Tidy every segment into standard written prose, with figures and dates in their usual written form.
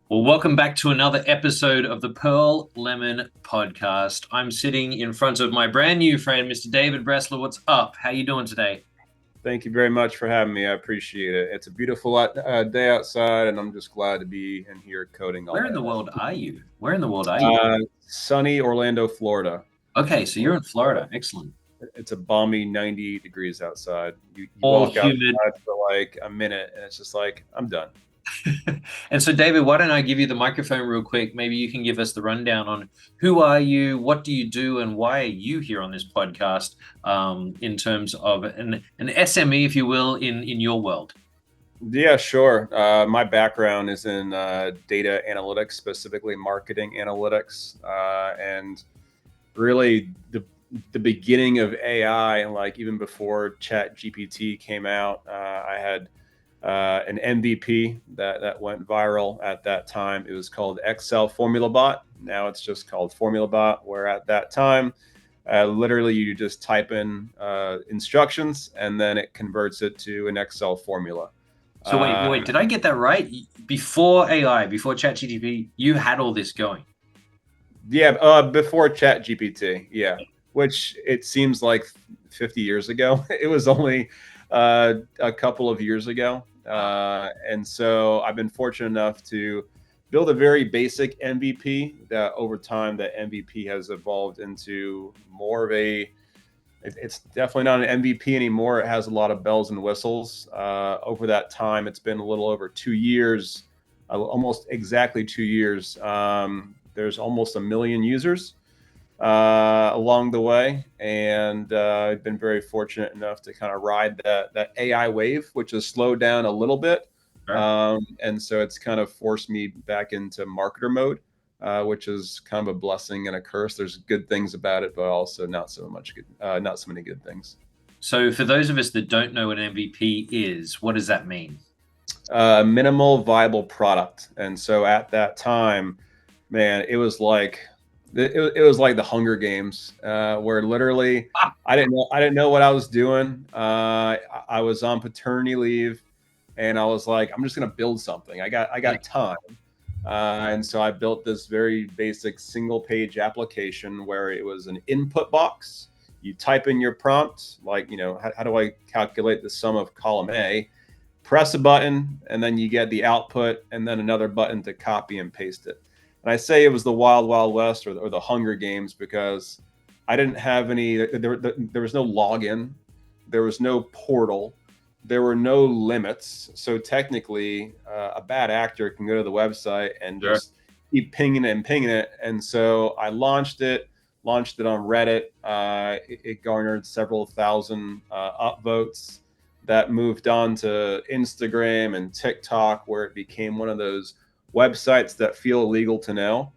Well, welcome back to another episode of the Pearl Lemon podcast. I'm sitting in front of my brand new friend, Mr. David Bressler. What's up? How you doing today? Thank you very much for having me. I appreciate it. It's a beautiful day outside, and I'm just glad to be in here coding all Where in day. the world are you? Where in the world are you? Sunny Orlando, Florida. Okay, so you're in Florida. Excellent. It's a balmy 90 degrees outside. You All walk humid. outside for like a minute, and it's just like, I'm done. And so, David, why don't I give you the microphone real quick? Maybe you can give us the rundown on who are you, what do you do, and why are you here on this podcast in terms of an SME, if you will, in your world. Yeah, sure. My background is in data analytics, specifically marketing analytics, and really the beginning of AI, like even before Chat GPT came out, I had an MVP that went viral at that time. It was called FormulaBot. Now it's just called FormulaBot, where at that time, literally you just type in instructions and then it converts it to an Excel formula. So wait, did I get that right? Before AI, before ChatGPT, you had all this going? Yeah, before Chat GPT, yeah. Which it seems like 50 years ago. It was only a couple of years ago. And so I've been fortunate enough to build a very basic MVP that over time that MVP has evolved into more of it's definitely not an MVP anymore. It has a lot of bells and whistles. Over that time, it's been a little over 2 years, almost exactly 2 years. There's almost 1 million users along the way. And I've been very fortunate enough to kind of ride that AI wave, which has slowed down a little bit. Sure. And so it's kind of forced me back into marketer mode, which is kind of a blessing and a curse. There's good things about it, but also not so many good things. So for those of us that don't know what an MVP is, what does that mean? Minimal viable product. And so at that time, man, it was like the Hunger Games, where literally I didn't know what I was doing. I was on paternity leave, and I was like, I'm just gonna build something. I got time, and so I built this very basic single page application where it was an input box. You type in your prompt, like, how do I calculate the sum of column A? Press a button, and then you get the output, and then another button to copy and paste it. And I say it was the Wild Wild West or the Hunger Games because I didn't have any. There was no login, there was no portal, there were no limits. So technically, a bad actor can go to the website and just keep pinging it. And so I launched it on Reddit. It garnered several thousand upvotes. That moved on to Instagram and TikTok, where it became one of those websites that feel illegal to know.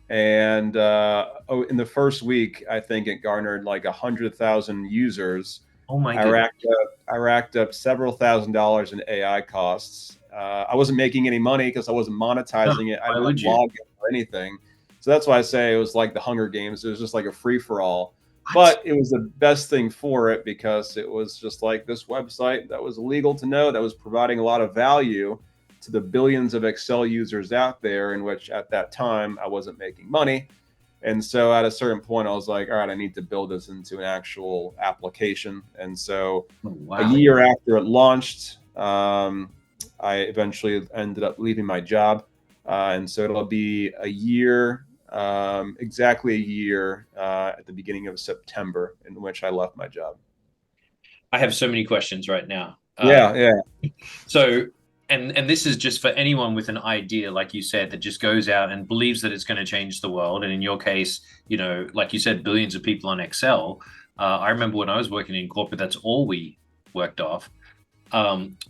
And in the first week, I think it garnered like 100,000 users. Oh my goodness. I racked up several $1,000s in AI costs. I wasn't making any money because I wasn't monetizing it. I didn't log in or anything. So that's why I say it was like the Hunger Games. It was just like a free for all. But it was the best thing for it because it was just like this website that was illegal to know, that was providing a lot of value to the billions of Excel users out there, in which at that time I wasn't making money. And so at a certain point, I was like, all right, I need to build this into an actual application. And so a year after it launched, I eventually ended up leaving my job. And so it'll be a year, exactly a year at the beginning of September, in which I left my job. I have so many questions right now. Yeah. So, and this is just for anyone with an idea, like you said, that just goes out and believes that it's going to change the world. And in your case, like you said, billions of people on Excel. I remember when I was working in corporate, that's all we worked off.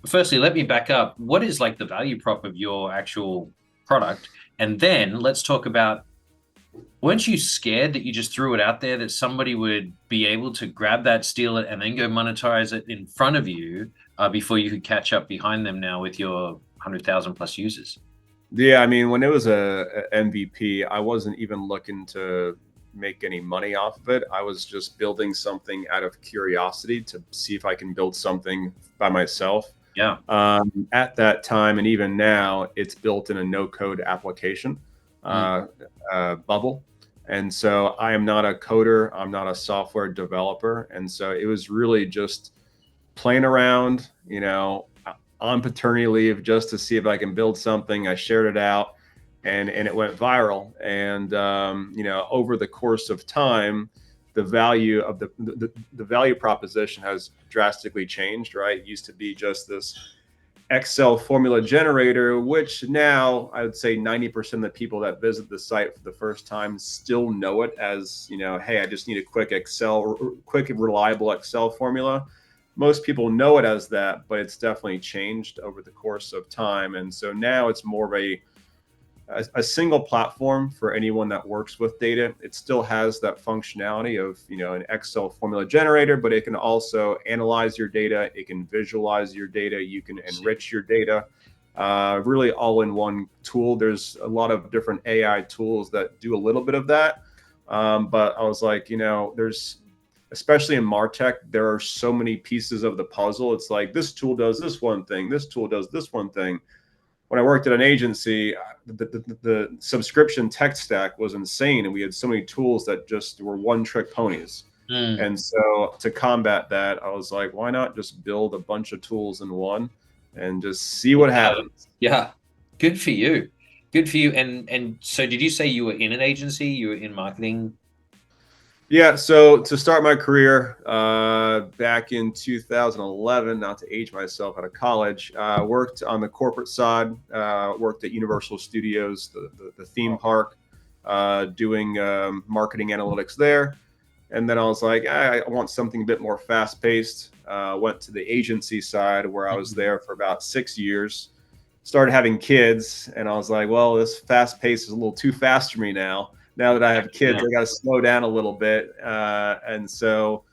Firstly, let me back up. What is like the value prop of your actual product? And then let's talk about, weren't you scared that you just threw it out there, that somebody would be able to grab that, steal it, and then go monetize it in front of you before you could catch up behind them now with your 100,000 plus users? Yeah, I mean, when it was a MVP, I wasn't even looking to make any money off of it. I was just building something out of curiosity to see if I can build something by myself. Yeah. At that time, and even now, it's built in a no-code application bubble. And so I am not a coder. I'm not a software developer. And so it was really just playing around, on paternity leave just to see if I can build something. I shared it out, and it went viral. And over the course of time, the value of the value proposition has drastically changed. Right, it used to be just this Excel formula generator, which now I would say 90% of the people that visit the site for the first time still know it as, hey, I just need a quick, reliable Excel formula. Most people know it as that, but it's definitely changed over the course of time. And so now it's more of a single platform for anyone that works with data. It still has that functionality of, an Excel formula generator, but it can also analyze your data. It can visualize your data. You can enrich your data. Really all in one tool. There's a lot of different AI tools that do a little bit of that. But I was like, especially in MarTech, there are so many pieces of the puzzle. It's like this tool does this one thing. This tool does this one thing. When I worked at an agency, the subscription tech stack was insane, and we had so many tools that just were one-trick ponies. And so to combat that, I was like, why not just build a bunch of tools in one and just see what happens? Yeah. Good for you. Good for you. And so did you say you were in an agency? You were in marketing? Yeah, so to start my career back in 2011, not to age myself, out of college, worked on the corporate side, worked at Universal Studios, the theme park, doing marketing analytics there. And then I was like, I want something a bit more fast-paced. Went to the agency side where I was there for about 6 years. Started having kids, and I was like, well, this fast pace is a little too fast for me now. Now that I have kids, I got to slow down a little bit. And so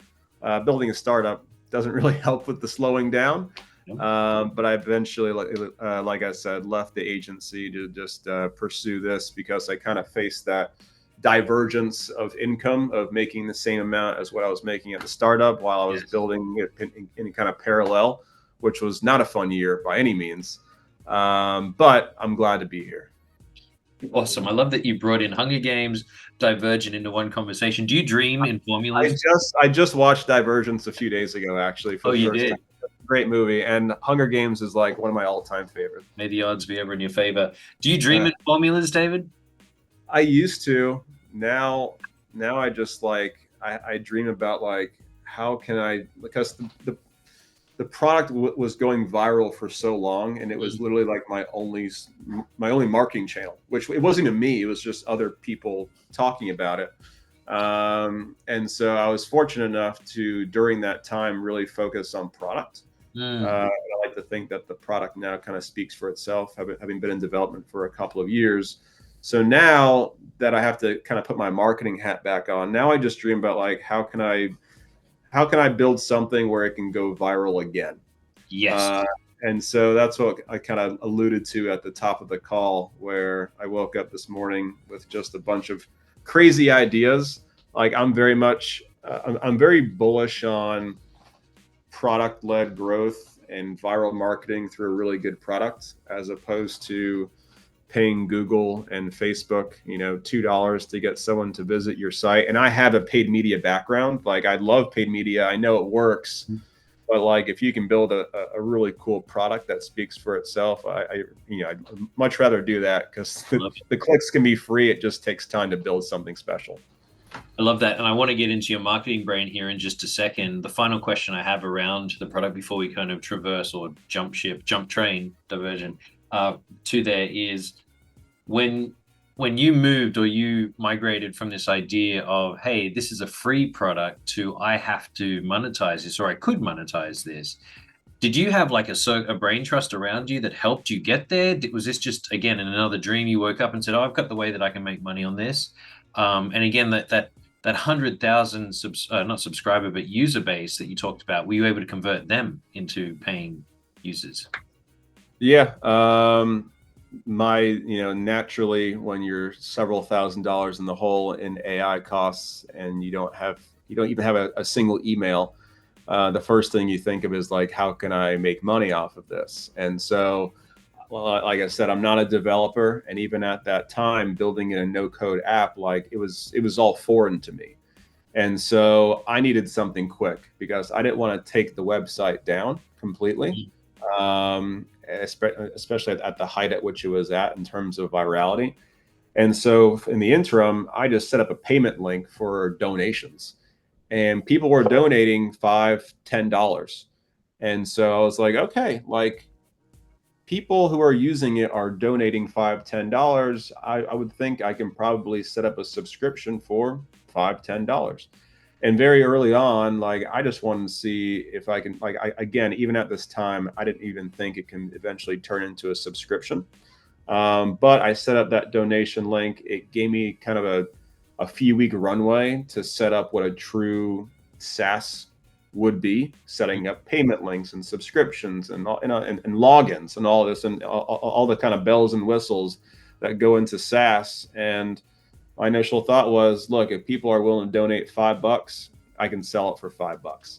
building a startup doesn't really help with the slowing down. But I eventually, like I said, left the agency to just pursue this because I kind of faced that divergence of income of making the same amount as what I was making at the startup while I was building it in kind of parallel, which was not a fun year by any means. But I'm glad to be here. Awesome. I love that you brought in Hunger Games, Divergent into one conversation. Do you dream in formulas? I just watched Divergence a few days ago, actually, for the first time. Great movie, and Hunger Games is like one of my all-time favorites. May the odds be ever in your favor. Do you dream in formulas, David? I used to. Now I just I dream about how can I, because the product was going viral for so long, and it was literally like my only marketing channel, which it wasn't even me, it was just other people talking about it. And so I was fortunate enough to, during that time, really focus on product. I like to think that the product now kind of speaks for itself, having been in development for a couple of years. So now that I have to kind of put my marketing hat back on, now I just dream about how can I build something where it can go viral again? Yes. And so that's what I kind of alluded to at the top of the call, where I woke up this morning with just a bunch of crazy ideas. I'm very bullish on product-led growth and viral marketing through a really good product, as opposed to paying Google and Facebook, $2 to get someone to visit your site. And I have a paid media background. I love paid media. I know it works, but if you can build a really cool product that speaks for itself, I'd much rather do that, because the clicks can be free. It just takes time to build something special. I love that. And I want to get into your marketing brain here in just a second. The final question I have around the product before we kind of traverse or jump train, diversion, to there is, when you moved or you migrated from this idea of, hey, this is a free product, to I have to monetize this, or I could monetize this, did you have a brain trust around you that helped you get there? Was this just, again, in another dream, you woke up and said, oh, I've got the way that I can make money on this? And again, that 100,000 not subscriber, but user base that you talked about, were you able to convert them into paying users? Yeah. Naturally, when you're several $1,000s in the hole in AI costs, and you don't even have a single email, the first thing you think of is like, how can I make money off of this? And so, well, like I said, I'm not a developer, and even at that time, building a no-code app, like it was all foreign to me. And so I needed something quick because I didn't want to take the website down completely, especially at the height at which it was at in terms of virality. And so in the interim, I just set up a payment link for donations, and people were donating $5, $10. And so I was like, okay, like people who are using it are donating $5, $10. I would think I can probably set up a subscription for $5, $10. And very early on, like I just wanted to see if I can, like, again, even at this time, I didn't even think it can eventually turn into a subscription. But I set up that donation link. It gave me kind of a few week runway to set up what a true SaaS would be, setting up payment links and subscriptions and logins and all this and all the kind of bells and whistles that go into SaaS. And my initial thought was, look, if people are willing to donate $5, I can sell it for $5.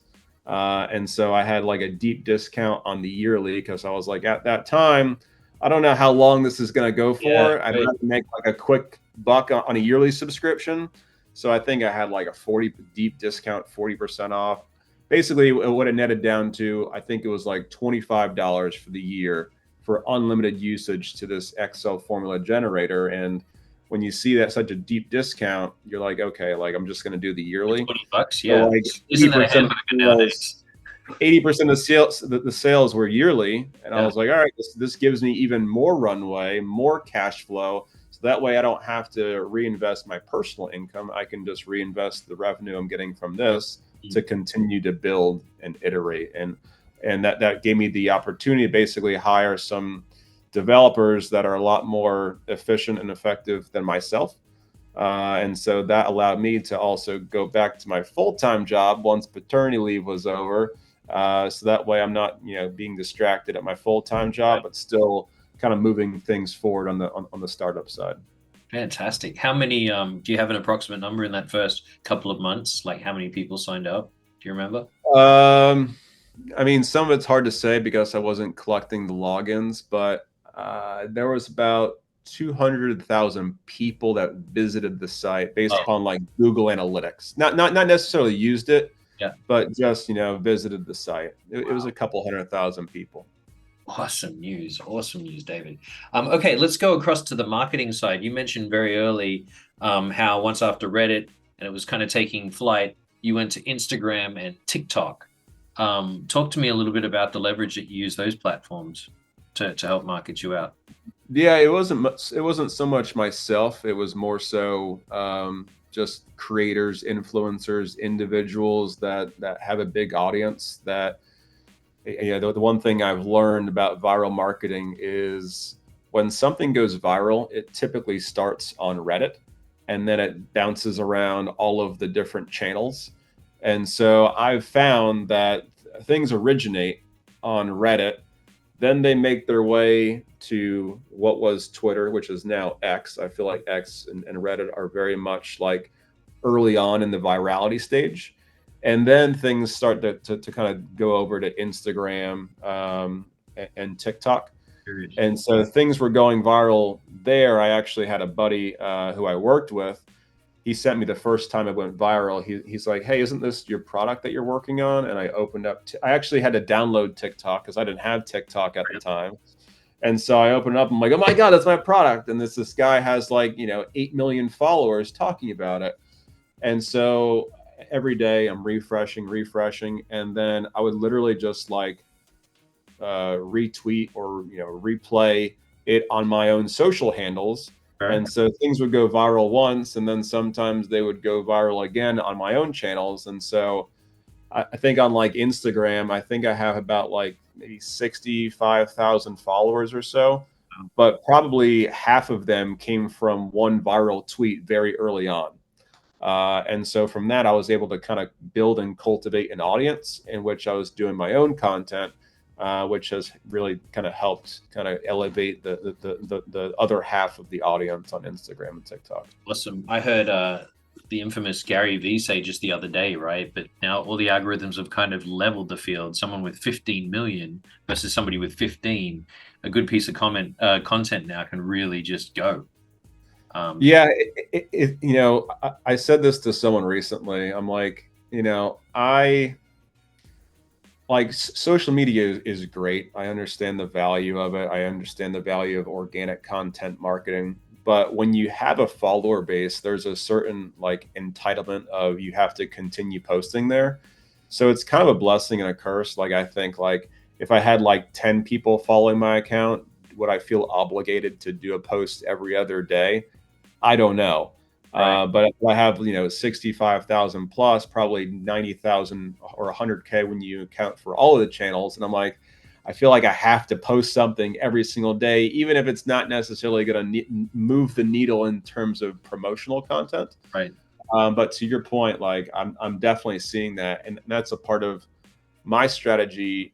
And so I had like a deep discount on the yearly because I was like, at that time, I don't know how long this is going to go for. Yeah, I don't have to make like a quick buck on a yearly subscription. So I think I had like a 40 deep discount, 40% off. Basically, what it netted down to, I think it was like $25 for the year for unlimited usage to this Excel formula generator. And when you see that such a deep discount, you're like, okay, like I'm just going to do the yearly. $20, yeah. So like Isn't that a hamburger nowadays? 80% of sales, the sales were yearly. And I was like, all right, this gives me even more runway, more cash flow. So that way I don't have to reinvest my personal income. I can just reinvest the revenue I'm getting from this to continue to build and iterate. And that gave me the opportunity to basically hire some developers that are a lot more efficient and effective than myself. And so that allowed me to also go back to my full-time job once paternity leave was over. So that way I'm not, being distracted at my full-time job, but still kind of moving things forward on the startup side. Fantastic. How many, do you have an approximate number in that first couple of months? Like how many people signed up? Do you remember? I mean, some of it's hard to say because I wasn't collecting the logins, but there was about 200,000 people that visited the site based upon like Google Analytics. Not necessarily used it, but just visited the site. It was a couple 100,000 people. Awesome news, David. Okay, let's go across to the marketing side. You mentioned very early how once after Reddit and it was kind of taking flight, you went to Instagram and TikTok. Talk to me a little bit about the leverage that you use those platforms to help market you out. Yeah, it wasn't so much myself. It was more so just creators, influencers, individuals that have a big audience. That the one thing I've learned about viral marketing is when something goes viral, it typically starts on Reddit and then it bounces around all of the different channels. And so I've found that things originate on Reddit, then they make their way to what was Twitter, which is now X. I feel like X and Reddit are very much like early on in the virality stage. And then things start to kind of go over to Instagram and TikTok. And so things were going viral there. I actually had a buddy who I worked with. He sent me the first time it went viral. He's like, hey, isn't this your product that you're working on? And I opened up. I actually had to download TikTok because I didn't have TikTok at the time. And so I opened it up. I'm like, oh my God, that's my product. And this guy has like, 8 million followers talking about it. And so every day I'm refreshing. And then I would literally just like retweet or, replay it on my own social handles. And so things would go viral once, and then sometimes they would go viral again on my own channels. And so I think on like Instagram, I think I have about like maybe 65,000 followers or so, but probably half of them came from one viral tweet very early on. And so from that, I was able to kind of build and cultivate an audience in which I was doing my own content, which has really kind of helped kind of elevate the other half of the audience on Instagram and TikTok. Awesome. I heard the infamous Gary Vee say just the other day, right? But now all the algorithms have kind of leveled the field. Someone with 15 million versus somebody with 15, a good piece of content now can really just go. Yeah, I said this to someone recently. I'm like, I like social media is great. I understand the value of it. I understand the value of organic content marketing. But when you have a follower base, there's a certain like entitlement of you have to continue posting there. So it's kind of a blessing and a curse. Like I think like if I had like 10 people following my account, would I feel obligated to do a post every other day? I don't know. Right. But if I have, 65,000 plus, probably 90,000 or 100K when you account for all of the channels. And I'm like, I feel like I have to post something every single day, even if it's not necessarily going to move the needle in terms of promotional content. Right. But to your point, like I'm definitely seeing that. And that's a part of my strategy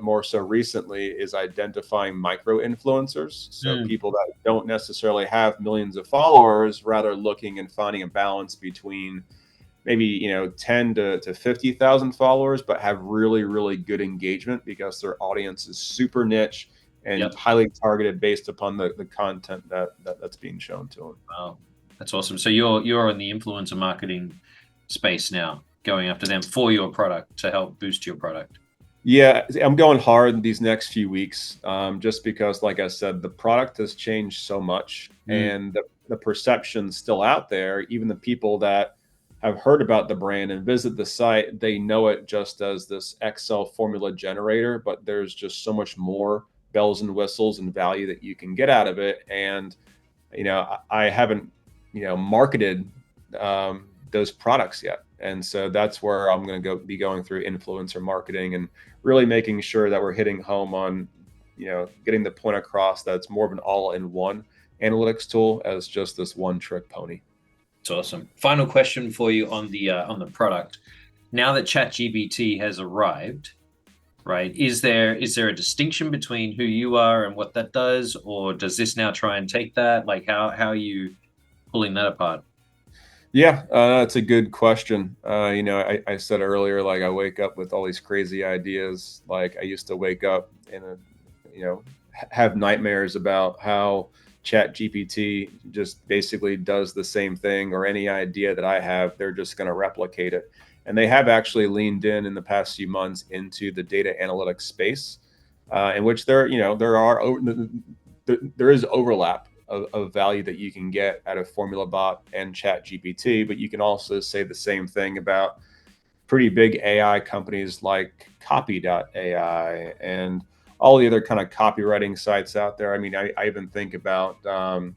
more so recently is identifying micro influencers. So Mm. people that don't necessarily have millions of followers, rather looking and finding a balance between maybe 10 to 50,000 followers, but have really, really good engagement because their audience is super niche and Yep. highly targeted based upon the content that's being shown to them. Wow. That's awesome. So you're in the influencer marketing space now, going after them for your product to help boost your product. Yeah, I'm going hard these next few weeks, just because, like I said, the product has changed so much, Mm. and the perception's still out there. Even the people that have heard about the brand and visit the site, they know it just as this Excel formula generator, but there's just so much more bells and whistles and value that you can get out of it. And I haven't marketed those products yet, and so that's where I'm going to be going through influencer marketing and really making sure that we're hitting home on getting the point across that it's more of an all-in-one analytics tool as just this one trick pony. It's awesome. Final question for you on the product. Now that ChatGPT has arrived, right? Is there a distinction between who you are and what that does, or does this now try and take that? Like how are you pulling that apart? Yeah, that's a good question. I said earlier, like I wake up with all these crazy ideas. Like I used to wake up and, have nightmares about how Chat GPT just basically does the same thing, or any idea that I have, they're just going to replicate it. And they have actually leaned in the past few months into the data analytics space, in which there is overlap of value that you can get out of FormulaBot and ChatGPT, but you can also say the same thing about pretty big AI companies like Copy.ai and all the other kind of copywriting sites out there. I mean, I even think about Duolingo.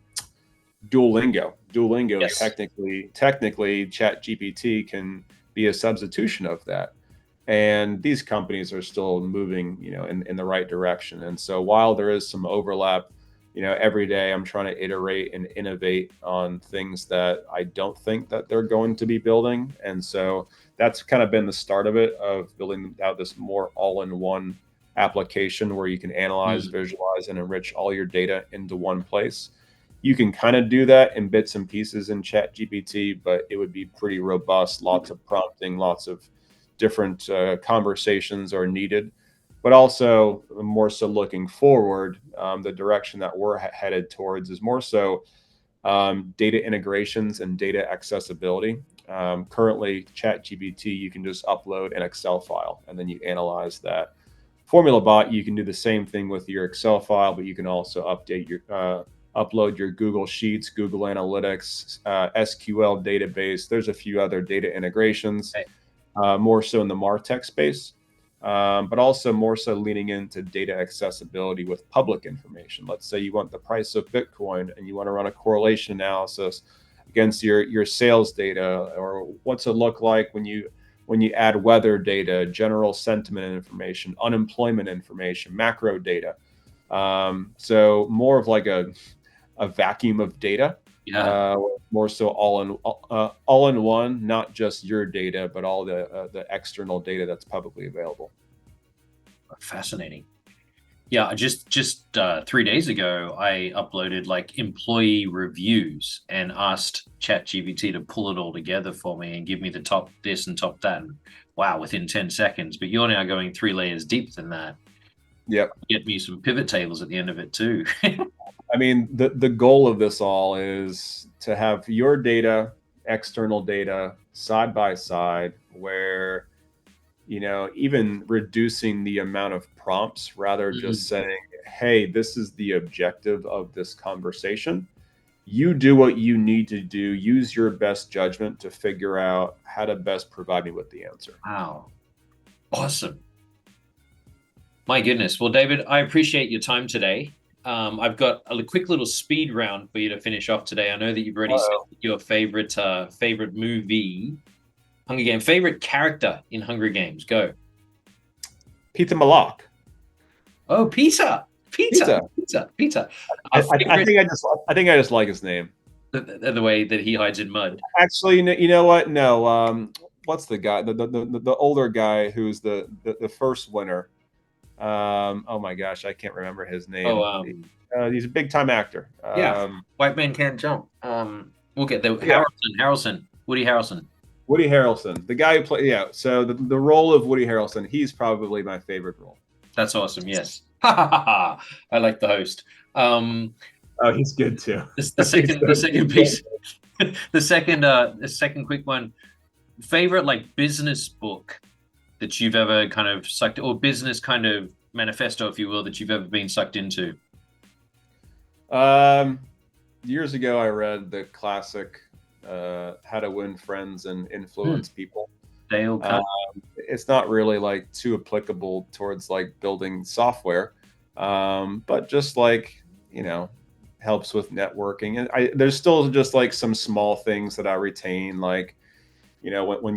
Duolingo is Yes. technically ChatGPT can be a substitution of that. And these companies are still moving, in the right direction. And so while there is some overlap, every day I'm trying to iterate and innovate on things that I don't think that they're going to be building. And so that's kind of been the start of it, of building out this more all-in-one application where you can analyze, Mm. visualize, and enrich all your data into one place. You can kind of do that in bits and pieces in Chat GPT, but it would be pretty robust. Lots of prompting, lots of different conversations are needed. But also, more so looking forward, the direction that we're headed towards is more so data integrations and data accessibility. Currently, ChatGPT, you can just upload an Excel file and then you analyze that. FormulaBot, you can do the same thing with your Excel file, but you can also upload your Google Sheets, Google Analytics, SQL database. There's a few other data integrations, Okay. more so in the MarTech space, but also more so leaning into data accessibility with public information. Let's say you want the price of Bitcoin and you want to run a correlation analysis against your sales data, or what's it look like when you add weather data, general sentiment information, unemployment information, macro data. So more of like a vacuum of data, Yeah. more so all in one, not just your data, but all the external data that's publicly available. Fascinating. Yeah, just 3 days ago, I uploaded like employee reviews and asked ChatGPT to pull it all together for me and give me the top this and top that. And wow, within 10 seconds. But you're now going 3 layers deep than that. Yep. Get me some pivot tables at the end of it too. I mean, the goal of this all is to have your data, external data, side by side, where, even reducing the amount of prompts, rather just Mm. saying, hey, this is the objective of this conversation. You do what you need to do. Use your best judgment to figure out how to best provide me with the answer. Wow. Awesome. My goodness. Well, David, I appreciate your time today. I've got a quick little speed round for you to finish off today. I know that you've already said Uh-oh. your favorite movie, Hunger Games, favorite character in Hunger Games. Go. Peter Malak. Oh, Peter, Peter, Peter. Peter, Peter. I, Our I favorite, think I just like his name. the way that he hides in mud. Actually, you know what? No. What's the guy? The older guy who's the first winner. Oh my gosh, I can't remember his Oh, name. He's a big time actor. yeah, White Man Can't Jump. We'll get there. Yeah, Woody Harrelson. Woody Harrelson, the guy who played. Yeah, so the role of Woody Harrelson, he's probably my favorite role. That's awesome. Yes. I like the host. Oh, he's good too. The second piece, the second quick one. Favorite like business book that you've ever kind of sucked, or business kind of manifesto, if you will, that you've ever been sucked into. Um, Years ago, I read the classic "How to Win Friends and Hmm. Influence People." Dale Um, Cut. it's not really like too applicable towards like building software, but just like helps with networking. And there's still just like some small things that I retain, like when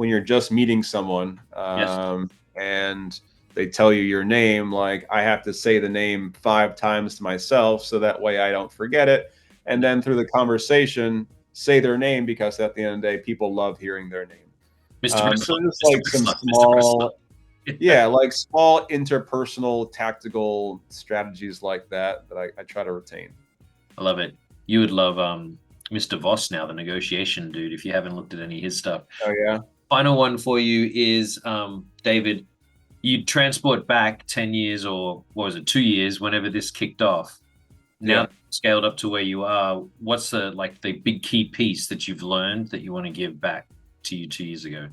you're just meeting someone, Yes. and they tell you your name, like I have to say the name 5 times to myself so that way I don't forget it, and then through the conversation say their name, because at the end of the day people love hearing their name. Mr. So Bressler. just Mr. like some Bressler. Mr. Bressler. small, yeah, like small interpersonal tactical strategies like that I try to retain. I love it. You would love Mr. Voss now, the negotiation dude, if you haven't looked at any of his stuff. Oh yeah. Final one for you is David, you transport back 10 years, or what was it, 2 years, whenever this kicked off. Now Yeah. that you've scaled up to where you are, what's the big key piece that you've learned that you want to give back to you 2 years ago?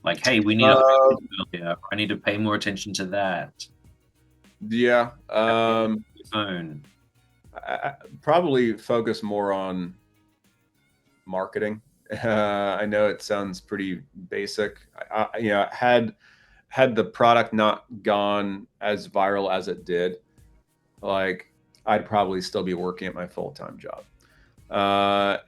Like, hey, we need to Uh, earlier. I need to pay more attention to that. yeah. Phone. I probably focus more on marketing. I know it sounds pretty basic. Had the product not gone as viral as it did, like I'd probably still be working at my full-time job.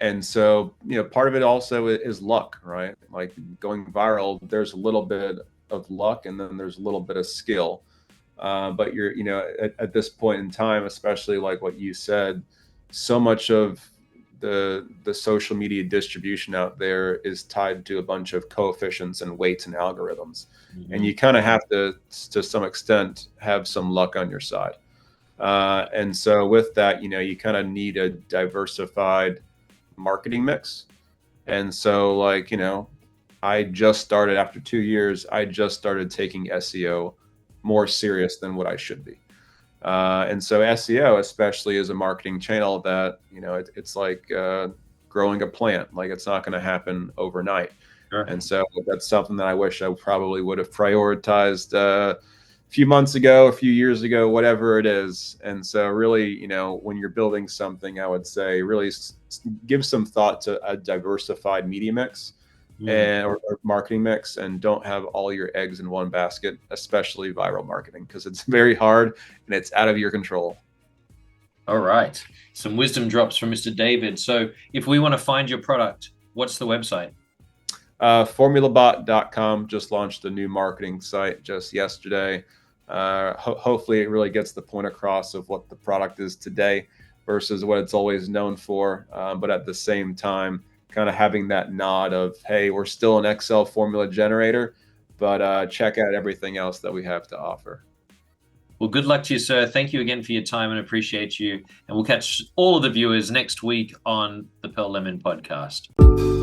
And so, part of it also is luck, right? Like going viral, there's a little bit of luck and then there's a little bit of skill. But you're, at this point in time, especially like what you said, so much of the social media distribution out there is tied to a bunch of coefficients and weights and algorithms, and Mhm. you kind of have to some extent, have some luck on your side. And so with that, you kind of need a diversified marketing mix. And so, like, I just started after 2 years. I just started taking SEO more serious than what I should be. And so SEO, especially, is a marketing channel that it's like growing a plant. Like it's not going to happen overnight. Sure. And so that's something that I wish I probably would have prioritized a few months ago, a few years ago, whatever it is. And so really, when you're building something, I would say really give some thought to a diversified media mix Mm. and or marketing mix, and don't have all your eggs in one basket, especially viral marketing, because it's very hard and it's out of your control. All right. Some wisdom drops from Mr. David. So if we want to find your product, what's the website? FormulaBot.com just launched a new marketing site just yesterday. Hopefully it really gets the point across of what the product is today versus what it's always known for. But at the same time, kind of having that nod of, hey, we're still an Excel formula generator, but check out everything else that we have to offer. Well, good luck to you, sir. Thank you again for your time and appreciate you. And we'll catch all of the viewers next week on the Pearl Lemon podcast.